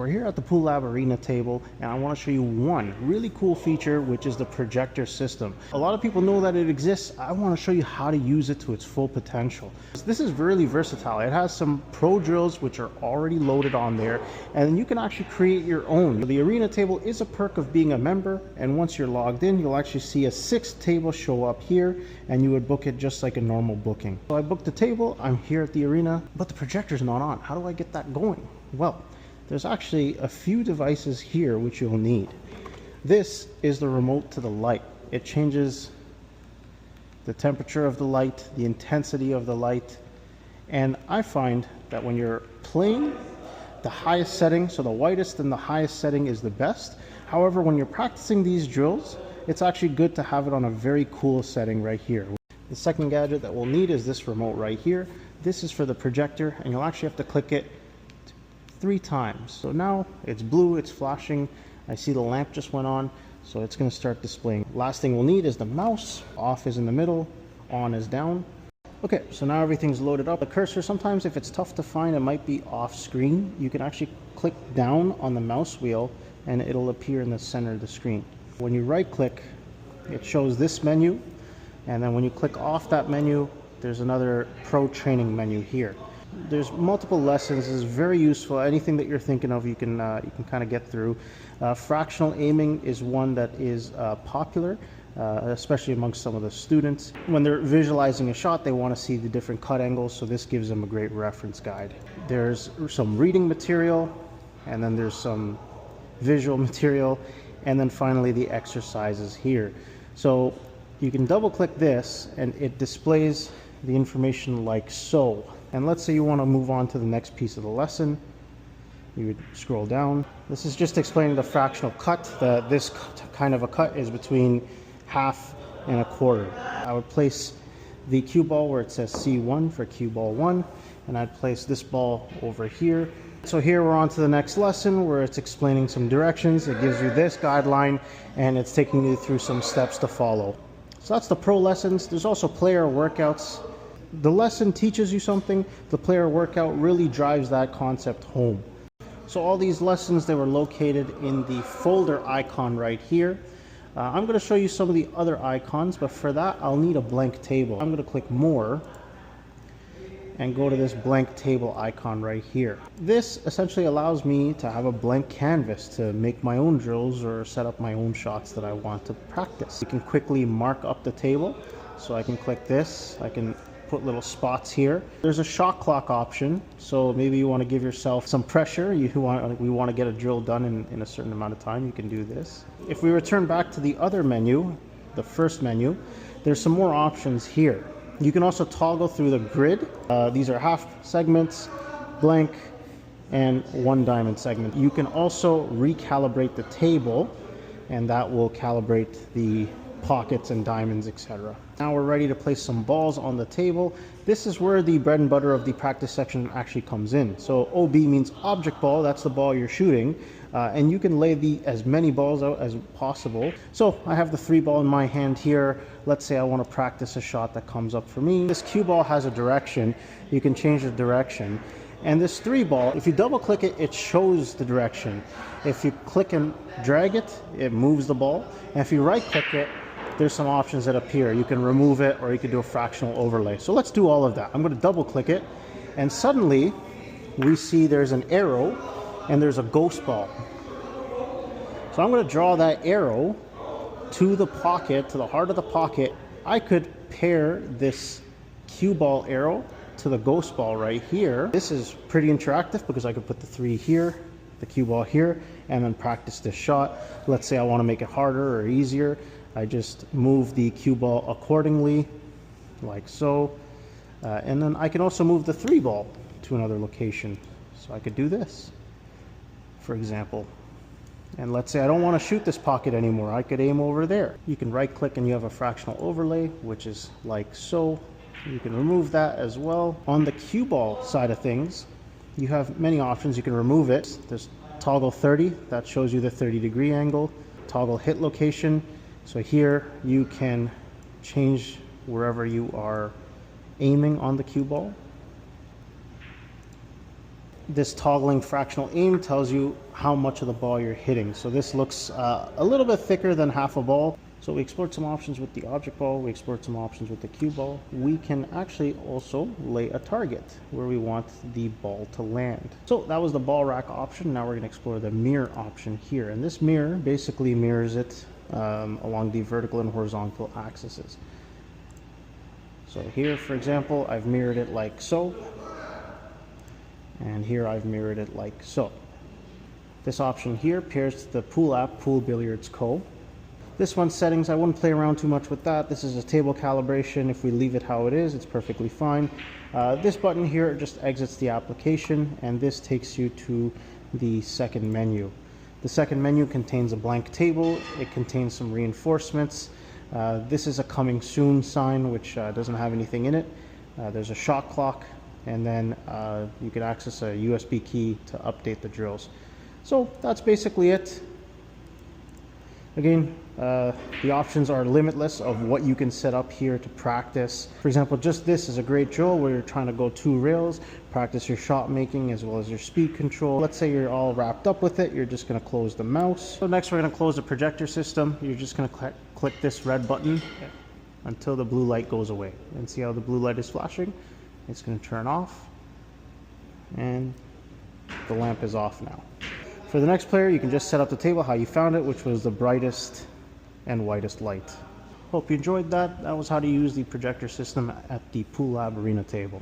We're here at the Pool Lab Arena table, and I want to show you one really cool feature, which is the projector system. A lot of people know that it exists. I want to show you how to use it to its full potential. This is really versatile. It has some pro drills which are already loaded on there, and you can actually create your own. The Arena table is a perk of being a member, and once you're logged in, you'll actually see a 6th table show up here, and you would book it just like a normal booking. So I booked the table, I'm here at the Arena, but the projector's not on. How do I get that going? Well, there's actually a few devices here which you'll need. This is the remote to the light. It changes the temperature of the light, the intensity of the light, and I find that when you're playing, the highest setting, so the whitest and the highest setting is the best. However, when you're practicing these drills, it's actually good to have it on a very cool setting right here. The second gadget that we'll need is this remote right here. This is for the projector, and you'll actually have to click it 3 times. So now it's blue, it's flashing. I see the lamp just went on, so it's going to start displaying. Last thing we'll need is the mouse. Off is in the middle, on is down. Okay, so now everything's loaded up. The cursor, sometimes if it's tough to find, it might be off screen. You can actually click down on the mouse wheel and it'll appear in the center of the screen. When you right click, it shows this menu, and then when you click off that menu, there's another pro training menu here. There's multiple lessons. It's very useful. Anything that you're thinking of, you can kind of get through. Fractional aiming is one that is popular, especially amongst some of the students. When they're visualizing a shot, they want to see the different cut angles, so this gives them a great reference guide. There's some reading material, and then there's some visual material, and then finally the exercises here. So you can double click this and it displays the information like so. And let's say you want to move on to the next piece of the lesson. You would scroll down. This is just explaining the fractional cut. This kind of a cut is between 1/2 and 1/4. I would place the cue ball where it says C1 for cue ball 1, and I'd place this ball over here. So here we're on to the next lesson where it's explaining some directions. It gives you this guideline, and it's taking you through some steps to follow. So that's the pro lessons. There's also player workouts. The lesson teaches you something, the player workout really drives that concept home. So all these lessons, they were located in the folder icon right here. I'm going to show you some of the other icons, but for that I'll need a blank table. I'm going to click more and go to this blank table icon right here. This essentially allows me to have a blank canvas to make my own drills or set up my own shots that I want to practice. You can quickly mark up the table, so I can click this, I can put little spots here. There's a shot clock option, so maybe you want to give yourself some pressure. We want to get a drill done in a certain amount of time. You can do this. If we return back to the other menu, the first menu, there's some more options here. You can also toggle through the grid. These are half segments, blank, and 1 diamond segment. You can also recalibrate the table, and that will calibrate the pockets and diamonds, etc. Now we're ready to place some balls on the table. This is where the bread and butter of the practice section actually comes in. So OB means object ball, that's the ball you're shooting, and you can lay as many balls out as possible. So I have the 3 ball in my hand here. Let's say I want to practice a shot that comes up for me. This cue ball has a direction. You can change the direction. And this 3 ball, if you double click it, it shows the direction. If you click and drag it, it moves the ball. And if you right click it, there's some options that appear. You can remove it, or you can do a fractional overlay. So let's do all of that. I'm going to double click it, and suddenly we see there's an arrow and there's a ghost ball. So I'm going to draw that arrow to the pocket, to the heart of the pocket. I could pair this cue ball arrow to the ghost ball right here. This is pretty interactive because I could put the 3 here, the cue ball here, and then practice this shot. Let's say I want to make it harder or easier. I just move the cue ball accordingly, like so. And then I can also move the 3 ball to another location. So I could do this, for example. And let's say I don't want to shoot this pocket anymore. I could aim over there. You can right click and you have a fractional overlay, which is like so. You can remove that as well. On the cue ball side of things, you have many options. You can remove it. There's toggle 30, that shows you the 30-degree angle. Toggle hit location. So here you can change wherever you are aiming on the cue ball. This toggling fractional aim tells you how much of the ball you're hitting. So this looks a little bit thicker than half a ball. So we explored some options with the object ball, we explored some options with the cue ball. We can actually also lay a target where we want the ball to land. So that was the ball rack option. Now we're going to explore the mirror option here. And this mirror basically mirrors it along the vertical and horizontal axes. So here, for example, I've mirrored it like so. And here I've mirrored it like so. This option here pairs to the Pool app, Pool Billiards Co. This one's settings, I wouldn't play around too much with that. This is a table calibration. If we leave it how it is, it's perfectly fine. This button here just exits the application, and this takes you to the second menu. The second menu contains a blank table. It contains some reinforcements. This is a coming soon sign, which doesn't have anything in it. There's a shot clock, and then you can access a USB key to update the drills. So that's basically it. Again, the options are limitless of what you can set up here to practice. For example, just this is a great drill where you're trying to go 2 rails, practice your shot making as well as your speed control. Let's say you're all wrapped up with it, you're just going to close the mouse. So next we're going to close the projector system. You're just going to click this red button until the blue light goes away. And see how the blue light is flashing? It's going to turn off, and the lamp is off now. For the next player, you can just set up the table how you found it, which was the brightest and whitest light. Hope you enjoyed that. That was how to use the projector system at the Pool Lab arena table.